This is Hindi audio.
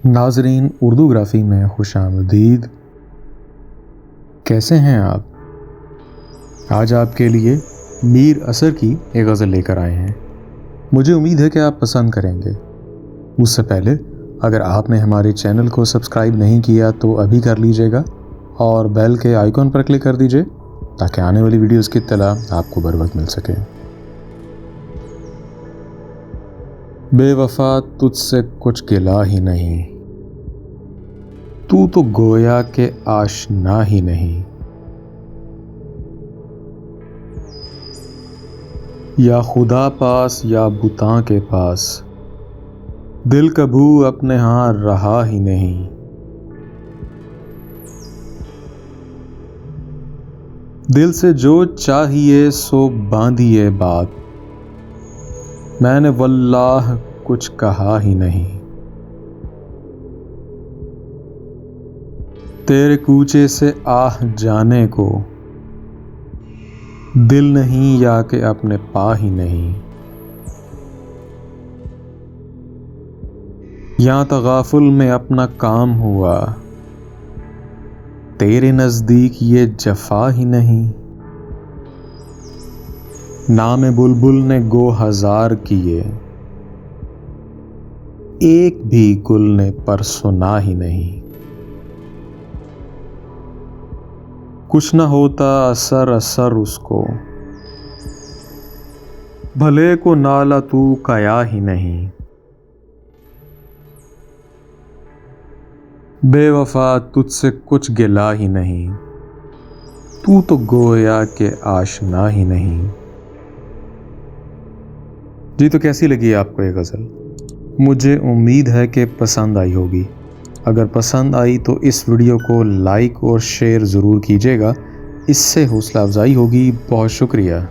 नाजरीन, उर्दूग्राफी में खुशामदीद। कैसे हैं आप? आज आपके लिए मीर असर की एक गज़ल लेकर आए हैं। मुझे उम्मीद है कि आप पसंद करेंगे। उससे पहले अगर आपने हमारे चैनल को सब्सक्राइब नहीं किया तो अभी कर लीजिएगा और बेल के आइकॉन पर क्लिक कर दीजिए ताकि आने वाली वीडियोस की इत्तला आपको बर वक्त मिल सके। बेवफा, तुझसे कुछ गिला ही नहीं, तू तो गोया के आशना ही नहीं। या खुदा पास या बुता के पास, दिल कभू अपने यहाँ रहा ही नहीं। दिल से जो चाहिए सो बांधिए बात, मैंने वल्लाह कुछ कहा ही नहीं। तेरे कूचे से आह जाने को, दिल नहीं या के अपने पा ही नहीं। यहाँ तगाफुल में अपना काम हुआ, तेरे नजदीक ये जफा ही नहीं। नाम बुलबुल ने गो हजार किए, एक भी गुल ने पर सुना ही नहीं। कुछ न होता असर असर उसको, भले को नाला तू कया ही नहीं। बेवफा, तुझसे कुछ गिला ही नहीं, तू तो गोया के आशना ही नहीं। जी, तो कैसी लगी आपको ये गज़ल? मुझे उम्मीद है कि पसंद आई होगी। अगर पसंद आई तो इस वीडियो को लाइक और शेयर ज़रूर कीजिएगा, इससे हौसला अफजाई होगी। बहुत शुक्रिया।